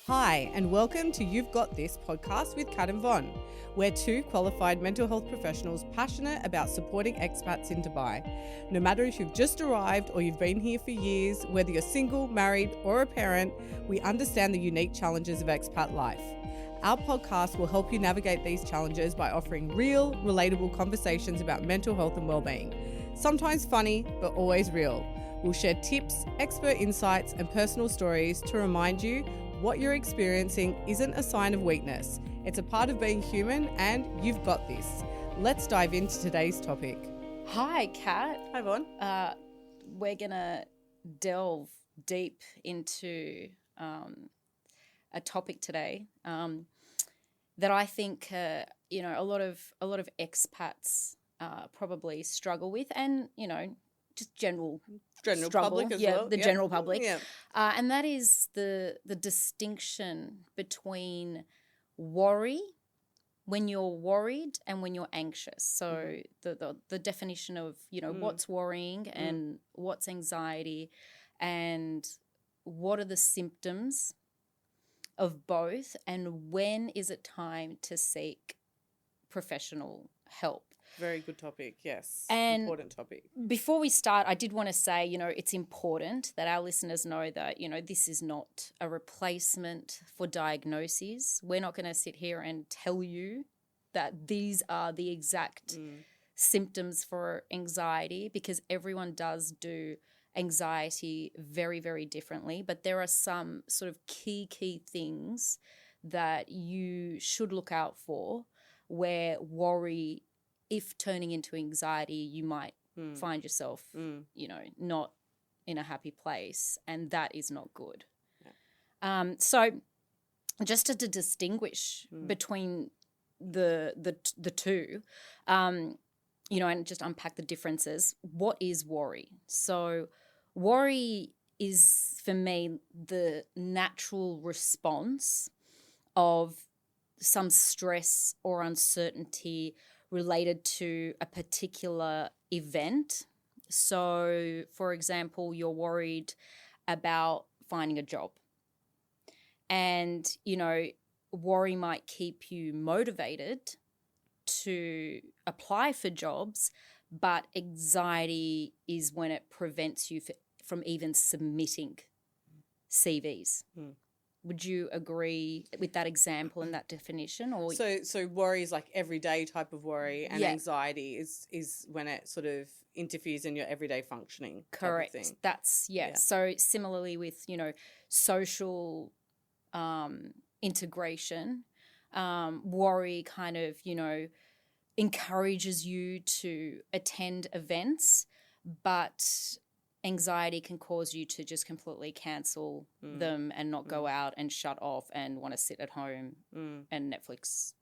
Hi, and welcome to You've Got This podcast with Kat and Von. We're two qualified mental health professionals passionate about supporting expats in Dubai. No matter if you've just arrived or you've been here for years, whether you're single, married, or a parent, we understand the unique challenges of expat life. Our podcast will help you navigate these challenges by offering real, relatable conversations about mental health and well-being. Sometimes funny, but always real. We'll share tips, expert insights, and personal stories to remind you what you're experiencing isn't a sign of weakness. It's a part of being human, and you've got this. Let's dive into today's topic. Hi, Kat. Hi, Von. We're going to delve deep into a topic today that I think a lot of expats probably struggle with, and just general struggle. Public as well. The general public. Yeah. And that is the distinction between worry when you're worried and when you're anxious. So the definition of what's worrying and what's anxiety, and what are the symptoms of both, and when is it time to seek professional help. Very good topic, yes. And important topic. Before we start, I did want to say, it's important that our listeners know that, this is not a replacement for diagnoses. We're not going to sit here and tell you that these are the exact symptoms for anxiety, because everyone does do anxiety very, very differently. But there are some sort of key things that you should look out for where worry, if turning into anxiety, you might find yourself, not in a happy place, and that is not good. Yeah. So just to distinguish between the two, and just unpack the differences, what is worry? So worry is, for me, the natural response of some stress or uncertainty related to a particular event. So, for example, you're worried about finding a job. And, worry might keep you motivated to apply for jobs, but anxiety is when it prevents you from even submitting CVs. Would you agree with that example and that definition? Or So worry is like everyday type of worry, and anxiety is when it sort of interferes in your everyday functioning. Correct. Type of thing. That's So similarly with social integration, worry kind of encourages you to attend events, but anxiety can cause you to just completely cancel them and not go out and shut off and want to sit at home and Netflix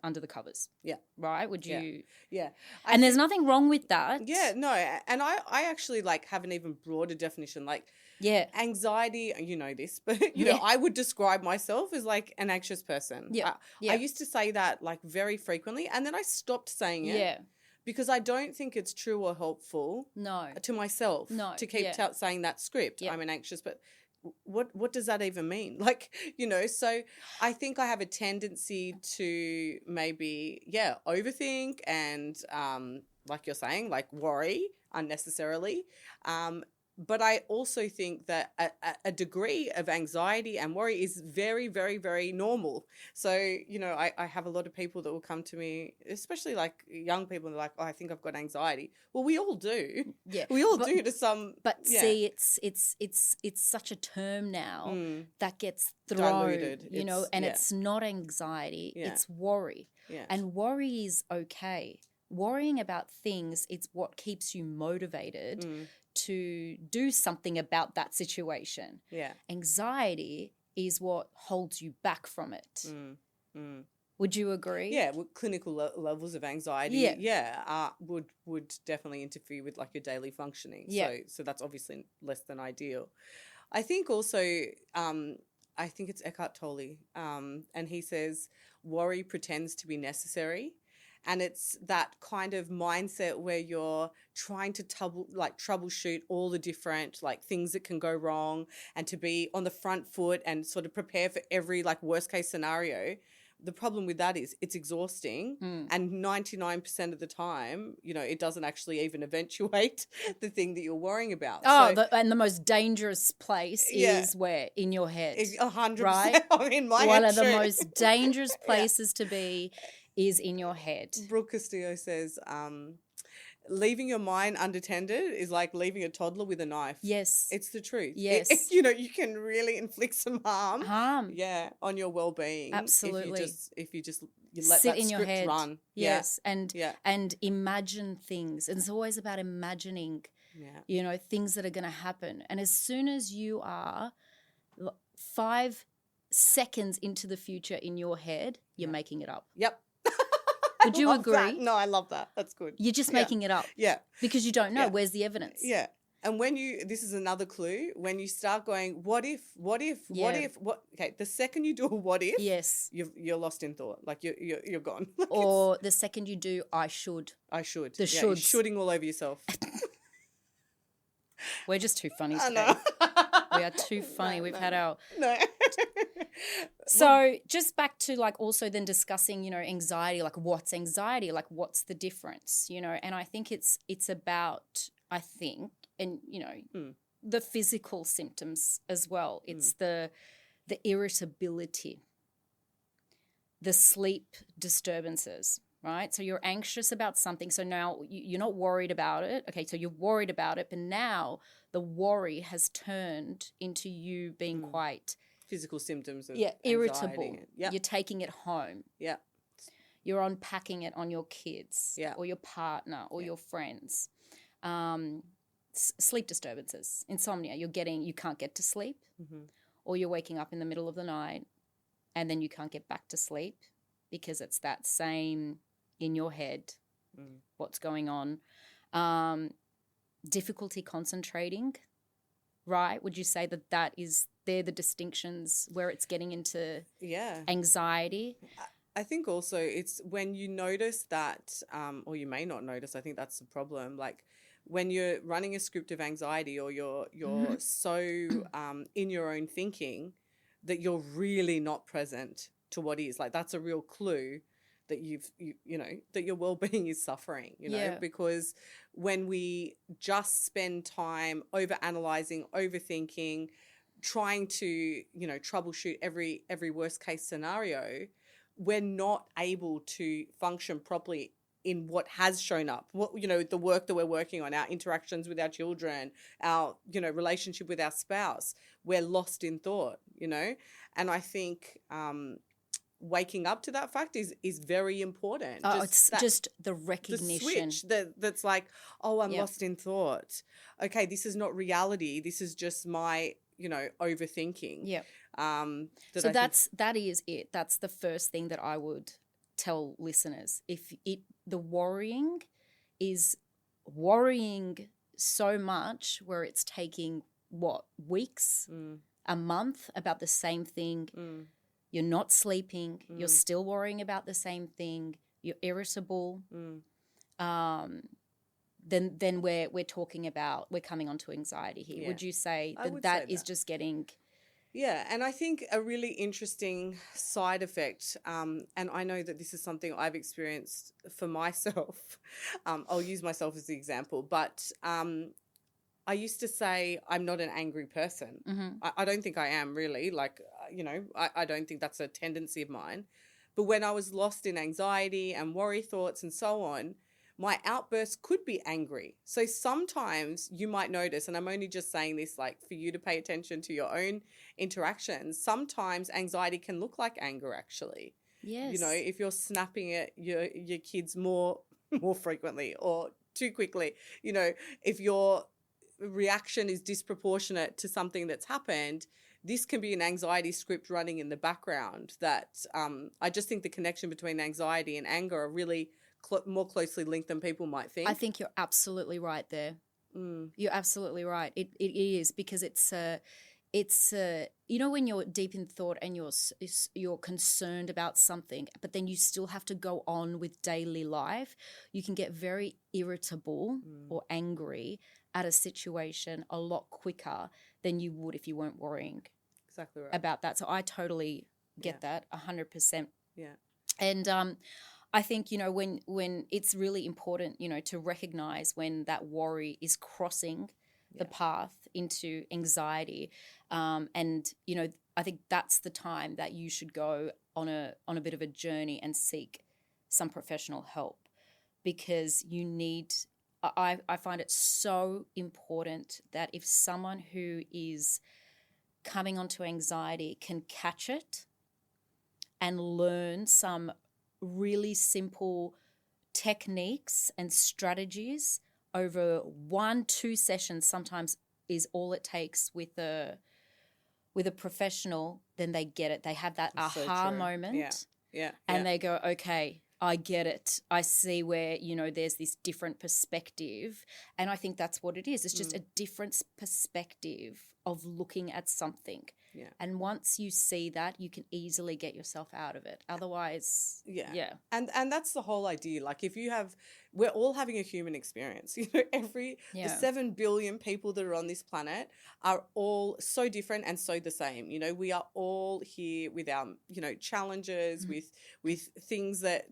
under the covers. Yeah. Right? Would you? Yeah. And there's nothing wrong with that. Yeah, no. And I actually have an even broader definition. Anxiety, you know this, but I would describe myself as an anxious person. Yeah. I used to say that very frequently, and then I stopped saying it. Yeah. Because I don't think it's true or helpful to myself to keep saying that script. I'm an anxious, but what does that even mean? So I think I have a tendency to maybe, overthink and, like you're saying, worry unnecessarily. But I also think that a degree of anxiety and worry is very, very, very normal. So, I have a lot of people that will come to me, especially young people, and they're like, oh, I think I've got anxiety. Well, we all do. Yeah. We all do to some. But see, it's such a term now that gets thrown, diluted. It's not anxiety, it's worry. Yeah. And worry is okay. Worrying about things, it's what keeps you motivated to do something about that situation. Yeah. Anxiety is what holds you back from it. Would you agree? Yeah, clinical levels of anxiety would definitely interfere with your daily functioning. Yeah. So that's obviously less than ideal. I think also I think it's Eckhart Tolle, and he says worry pretends to be necessary. And it's that kind of mindset where you're trying to troubleshoot all the different like things that can go wrong and to be on the front foot and sort of prepare for every like worst case scenario. The problem with that is it's exhausting, and 99% of the time, you know, it doesn't actually even eventuate the thing that you're worrying about. Oh, and the most dangerous place is where? In your head. 100%. Right? In my One head of the most dangerous places to be is in your head. Brooke Castillo says, leaving your mind unattended is like leaving a toddler with a knife. Yes. It's the truth. Yes. You know, you can really inflict some harm. Yeah, on your well-being. Absolutely. If you let sit that in script your head. run. Yes. And imagine things. And it's always about imagining, you know, things that are going to happen. And as soon as you are 5 seconds into the future in your head, you're making it up. Yep. Would you agree? That. No, I love that. That's good. You're just making it up. Yeah. Because you don't know. Where's the evidence? Yeah. And this is another clue, when you start going, what if, okay, the second you do a what if, yes, you're lost in thought. Like you're gone. Like or the second you do, I should. The shoulds. You're shooting all over yourself. We're just too funny today. We are too funny. We've had our... No. So just back to like also then discussing, you know, anxiety, like what's anxiety? Like what's the difference, you know? And I think it's about, I think, and, you know, the physical symptoms as well. It's the irritability, the sleep disturbances, right? So you're anxious about something. So now you're not worried about it. Okay, so you're worried about it, but now the worry has turned into you being quite... physical symptoms of irritable. Yep. You're taking it home. Yeah. You're unpacking it on your kids or your partner or your friends. Sleep disturbances, insomnia. You can't get to sleep, or you're waking up in the middle of the night and then you can't get back to sleep because it's that same in your head, what's going on. Difficulty concentrating, right? Would you say they're the distinctions where it's getting into anxiety? I think also it's when you notice that, or you may not notice, I think that's the problem, like when you're running a script of anxiety or you're so in your own thinking that you're really not present to what is. Like that's a real clue that you know, that your well-being is suffering, you know, because when we just spend time overanalyzing, overthinking, trying to, you know, troubleshoot every worst case scenario, we're not able to function properly in what has shown up, what, you know, the work that we're working on, our interactions with our children, our, you know, relationship with our spouse. We're lost in thought, you know, and I think waking up to that fact is very important. Just the recognition. The switch that's like, oh, I'm lost in thought. Okay, this is not reality. This is just my, you know, overthinking. Yeah. So that is it. That's the first thing that I would tell listeners. The worrying is worrying so much where it's taking weeks, a month about the same thing. You're not sleeping. You're still worrying about the same thing. You're irritable. Then we're talking about, we're coming onto anxiety here. Yeah. Would you say that is just getting... Yeah, and I think a really interesting side effect, and I know that this is something I've experienced for myself. I'll use myself as the example, but I used to say I'm not an angry person. I don't think I am really. Like, you know, I don't think that's a tendency of mine. But when I was lost in anxiety and worry thoughts and so on, my outburst could be angry. So sometimes you might notice, and I'm only just saying this like for you to pay attention to your own interactions, sometimes anxiety can look like anger actually. Yes. You know, if you're snapping at your kids more frequently or too quickly, you know, if your reaction is disproportionate to something that's happened, this can be an anxiety script running in the background that I just think the connection between anxiety and anger are really more closely linked than people might think. I think you're absolutely right there. You're absolutely right. It is because it's it's when you're deep in thought and you're concerned about something, but then you still have to go on with daily life, you can get very irritable or angry at a situation a lot quicker than you would if you weren't worrying about that. So I totally get that 100%. Yeah. And I think, when it's really important, to recognize when that worry is crossing the path into anxiety. And, I think that's the time that you should go on a bit of a journey and seek some professional help, because I find it so important that if someone who is coming onto anxiety can catch it and learn some really simple techniques and strategies over 1-2 sessions, sometimes is all it takes with a professional, then they get it. They have that aha moment. And they go, okay, I get it. I see where, there's this different perspective. And I think that's what it is. It's just a different perspective of looking at something. Yeah. And once you see that, you can easily get yourself out of it. Otherwise, And that's the whole idea. Like, we're all having a human experience. The 7 billion people that are on this planet are all so different and so the same. We are all here with our, challenges, with things that,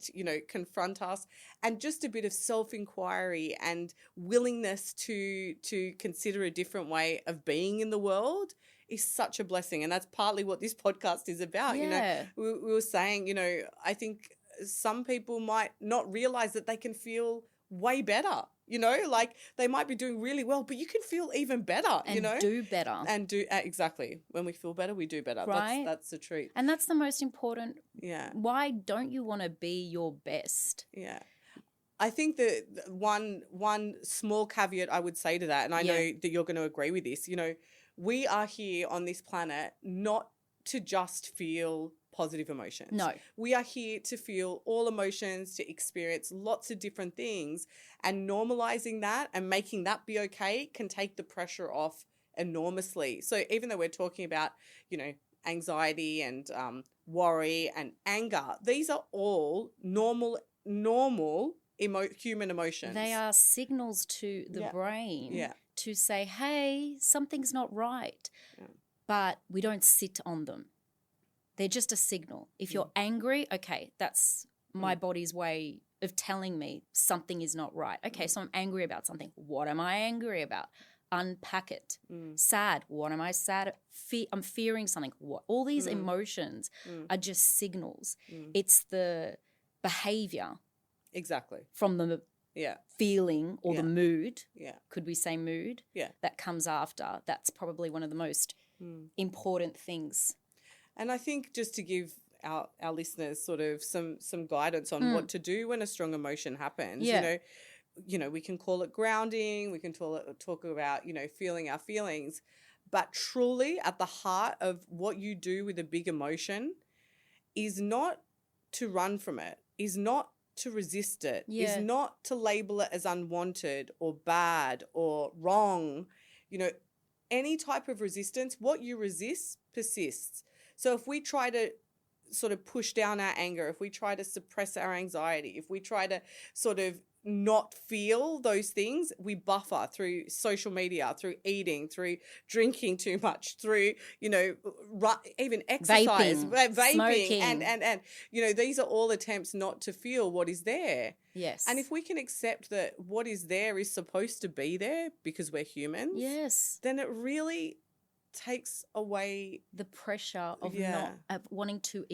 confront us, and just a bit of self-inquiry and willingness to consider a different way of being in the world is such a blessing. And that's partly what this podcast is about. We were saying, I think some people might not realize that they can feel way better, like they might be doing really well, but you can feel even better, and do better. And do exactly. When we feel better, we do better. Right? That's the truth. And that's the most important. Yeah. Why don't you want to be your best? Yeah. I think that one small caveat I would say to that, and I know that you're going to agree with this, we are here on this planet not to just feel positive emotions. No. We are here to feel all emotions, to experience lots of different things, and normalizing that and making that be okay can take the pressure off enormously. So even though we're talking about, anxiety and worry and anger, these are all normal human emotions. They are signals to the brain to say, hey, something's not right. Yeah. But we don't sit on them. They're just a signal. If you're angry, okay, that's my body's way of telling me something is not right. Okay, so I'm angry about something. What am I angry about? Unpack it. Sad. What am I sad? I'm fearing something. What? All these emotions are just signals. It's the behavior. Exactly. From the feeling or the mood. Yeah. Could we say mood? Yeah. That comes after. That's probably one of the most important things. And I think just to give our listeners sort of some guidance on what to do when a strong emotion happens. Yeah. We can call it grounding. We can talk about, feeling our feelings. But truly at the heart of what you do with a big emotion is not to run from it, is not to resist it, is not to label it as unwanted or bad or wrong. Any type of resistance, what you resist persists. So if we try to sort of push down our anger, if we try to suppress our anxiety, if we try to sort of not feel those things, we buffer through social media, through eating, through drinking too much, through, even exercise, vaping and these are all attempts not to feel what is there. Yes. And if we can accept that what is there is supposed to be there because we're humans, then it really takes away the pressure of not wanting to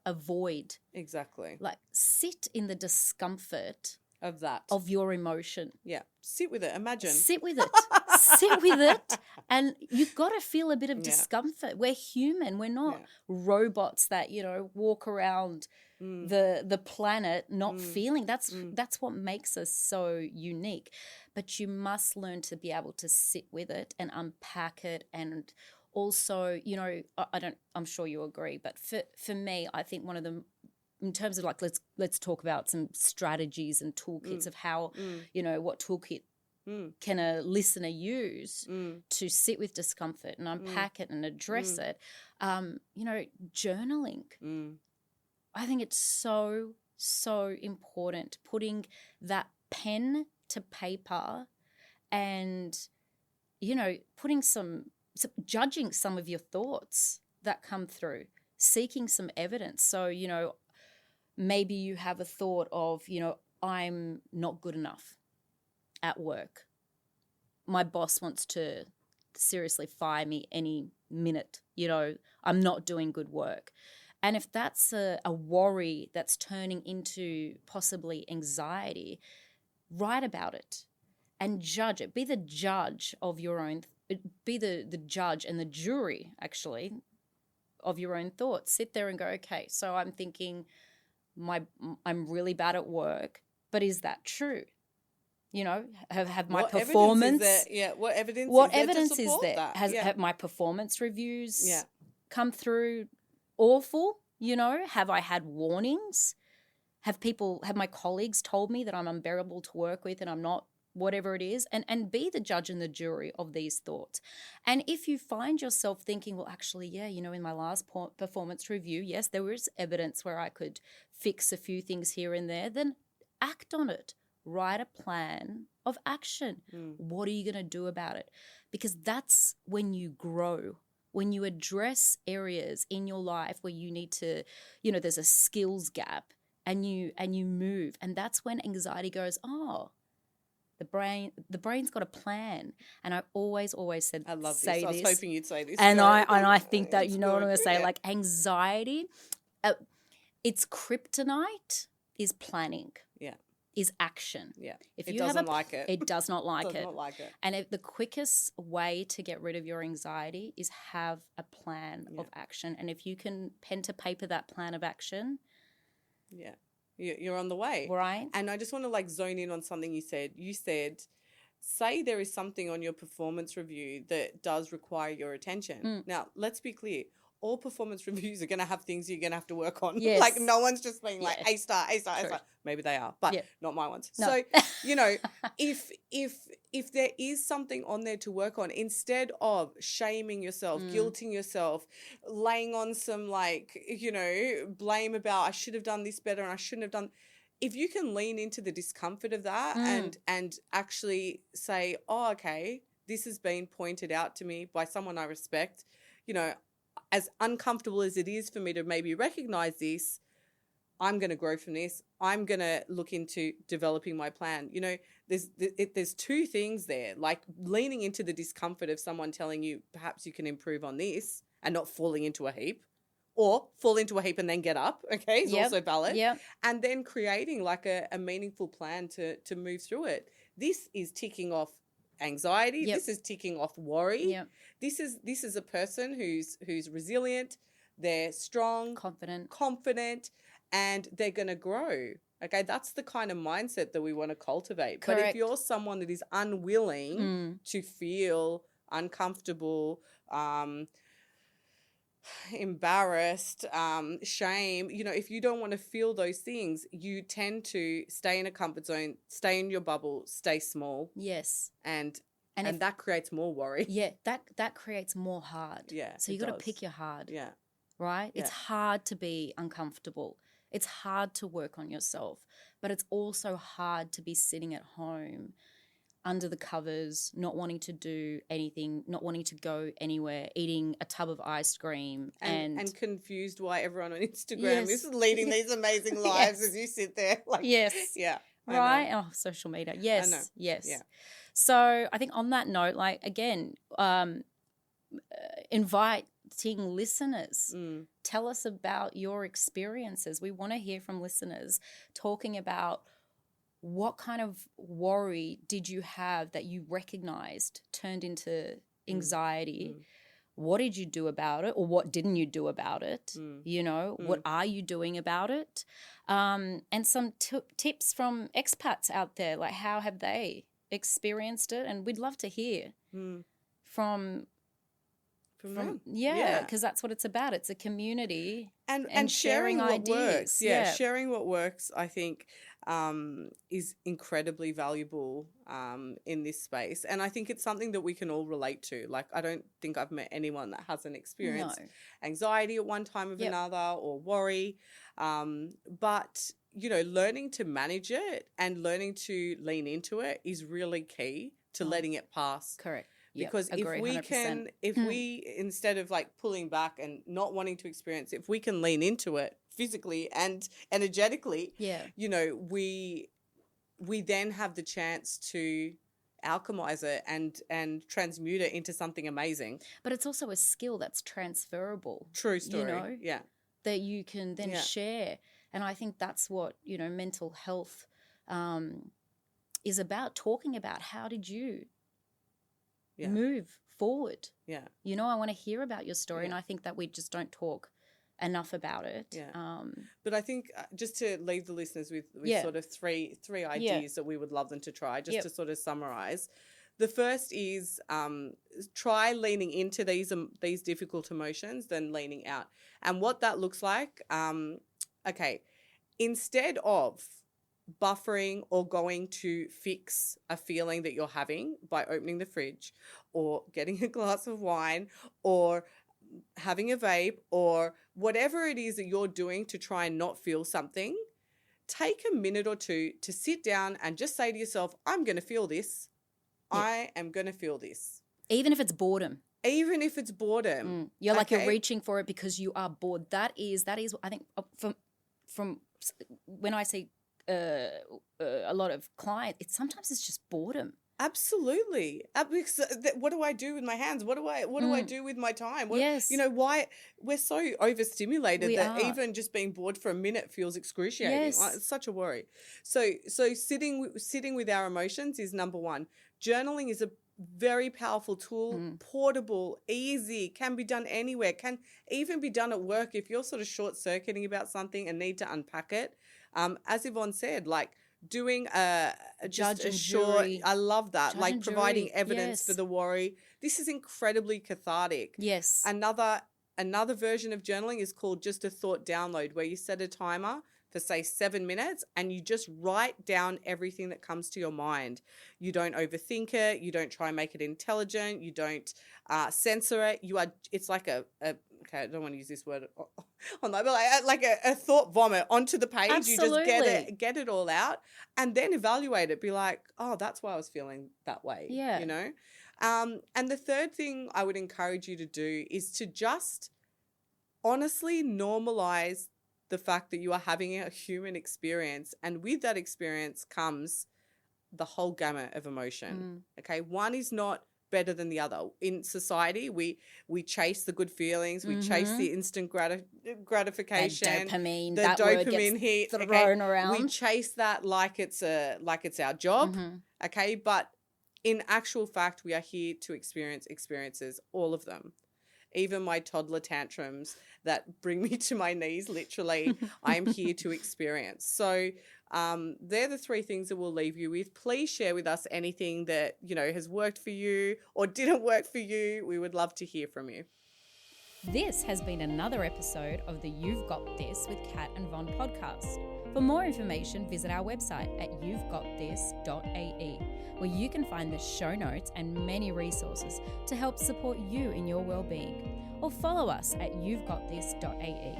avoid. Exactly. Like sit in the discomfort of that. Of your emotion. Yeah. Sit with it. Imagine. Sit with it. Sit with it. And you've got to feel a bit of discomfort. We're human. We're not robots that, walk around the planet not feeling. That's what makes us so unique. But you must learn to be able to sit with it and unpack it. And also, I'm sure you agree, but for me, I think one of the, in terms of like, let's talk about some strategies and toolkits of how, what toolkit can a listener use to sit with discomfort and unpack it and address it? Journaling. I think it's so, so important, putting that pen to paper and, putting judging some of your thoughts that come through, seeking some evidence. So, maybe you have a thought of, I'm not good enough at work. My boss wants to seriously fire me any minute. I'm not doing good work. And if that's a worry that's turning into possibly anxiety, write about it and judge it. Be the judge of your own, be the judge and the jury, actually, of your own thoughts. Sit there and go, okay, so I'm thinking I'm really bad at work, but is that true? Have my performance... what evidence is there? That? Have my performance reviews come through awful? Have I had warnings? Have my colleagues told me that I'm unbearable to work with and I'm not, whatever it is? And be the judge and the jury of these thoughts. And if you find yourself thinking, well, actually, in my last performance review, yes, there was evidence where I could fix a few things here and there, then act on it. Write a plan of action. What are you going to do about it? Because that's when you grow. When you address areas in your life where you need to, there's a skills gap and you move. And that's when anxiety goes, oh, the brain's got a plan. And I always said, I love this. I was hoping you'd say this. And I think that, what I'm going to say, like anxiety, its kryptonite is planning. Yeah. Is action. Yeah. If it doesn't like it. It does not like it. Does not like it. And the quickest way to get rid of your anxiety is have a plan of action. And if you can pen to paper that plan of action. Yeah. You're on the way. Right. And I just want to zone in on something you said. You said, say there is something on your performance review that does require your attention. Now, let's be clear. All performance reviews are going to have things you're going to have to work on. Yes. No one's just being like, A star, A star, A star. Maybe they are, but not my ones. No. So, if there is something on there to work on, instead of shaming yourself, guilting yourself, laying on some blame about I should have done this better and I shouldn't have done, if you can lean into the discomfort of that and actually say, oh, okay, this has been pointed out to me by someone I respect, as uncomfortable as it is for me to maybe recognize this, I'm going to grow from this. I'm going to look into developing my plan. There's two things there, like leaning into the discomfort of someone telling you perhaps you can improve on this and not falling into a heap, or fall into a heap and then get up, okay, is also valid. Yep. And then creating a meaningful plan to move through it. This is ticking off anxiety. Yep. This is ticking off worry. Yep. This is a person who's resilient, they're strong, confident, and they're going to grow. Okay, that's the kind of mindset that we want to cultivate. Correct. But if you're someone that is unwilling to feel uncomfortable, embarrassed, shame, if you don't want to feel those things, you tend to stay in a comfort zone, stay in your bubble, stay small. Yes. And that creates more worry. Yeah, that creates more hard. Yeah. So you got to pick your hard. Yeah. Right? Yeah. It's hard to be uncomfortable. It's hard to work on yourself, but it's also hard to be sitting at home under the covers, not wanting to do anything, not wanting to go anywhere, eating a tub of ice cream and confused why everyone on Instagram is leading these amazing lives as you sit there. Yes. Yeah. Right? Oh, social media. Yes. I know. Yes. Yeah. So I think on that note, inviting listeners. Tell us about your experiences. We want to hear from listeners talking about what kind of worry did you have that you recognized turned into anxiety? What did you do about it, or what didn't you do about it? What are you doing about it? And some tips from expats out there, like how have they experienced it? And we'd love to hear from because that's what it's about. It's a community and sharing what ideas. Works. Sharing what works, I think, is incredibly valuable in this space. And I think it's something that we can all relate to. Like, I don't think I've met anyone that hasn't experienced anxiety at one time or another, or worry. But, you know, learning to manage it and learning to lean into it is really key to letting it pass. Correct. Because if we 100%. Can, if we, instead of like pulling back and not wanting to experience, if we can lean into it physically and energetically, you know, we then have the chance to alchemize it and transmute it into something amazing. But it's also a skill that's transferable. True story. You know, that you can then share. And I think that's what, you know, mental health is about, talking about how did you move forward. You know, I want to hear about your story, and I think that we just don't talk enough about it. But I think just to leave the listeners with sort of three ideas that we would love them to try, just to sort of summarize. The first is try leaning into these difficult emotions, then leaning out. And what that looks like, instead of buffering or going to fix a feeling that you're having by opening the fridge or getting a glass of wine or having a vape or whatever it is that you're doing to try and not feel something, take a minute or two to sit down and just say to yourself, I'm going to feel this. I am going to feel this. Even if it's boredom. Even if it's boredom. You're like, you're reaching for it because you are bored. That is, I think, from when I see a lot of clients, sometimes it's just boredom. Absolutely. What do I do with my hands? What do I do with my time? You know, why we're so overstimulated that even just being bored for a minute feels excruciating. It's such a worry. So sitting with our emotions is number one. Journaling is a very powerful tool, portable, easy, can be done anywhere, can even be done at work if you're sort of short-circuiting about something and need to unpack it. As Yvonne said, like doing a short, I love that, like providing evidence for the worry. This is incredibly cathartic. Yes. Another version of journaling is called just a thought download, where you set a timer for say 7 minutes and you just write down everything that comes to your mind. You don't overthink it. You don't try and make it intelligent. You don't censor it. It's like okay, I don't want to use this word on that, but like a thought vomit onto the page. Absolutely. You just get it all out and then evaluate it. Be like, oh, that's why I was feeling that way. Yeah. You know? And the third thing I would encourage you to do is to just honestly normalize the fact that you are having a human experience, and with that experience comes the whole gamut of emotion. Okay, one is not better than the other. In society, we chase the good feelings, we chase the instant gratification, the dopamine word gets hit, thrown around. We chase that like it's our job. Okay, but in actual fact, we are here to experience experiences, all of them. Even my toddler tantrums that bring me to my knees, literally, I am here to experience. So they're the three things that we'll leave you with. Please share with us anything that, you know, has worked for you or didn't work for you. We would love to hear from you. This has been another episode of the You've Got This with Kat and Von podcast. For more information, visit our website at you'vegotthis.ae, where you can find the show notes and many resources to help support you in your well-being. Or follow us at you'vegotthis.ae.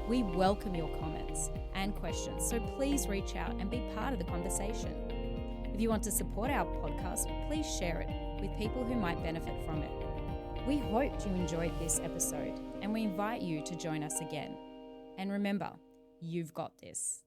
We welcome your comments and questions, so please reach out and be part of the conversation. If you want to support our podcast, please share it with people who might benefit from it. We hope you enjoyed this episode, and we invite you to join us again. And remember, you've got this.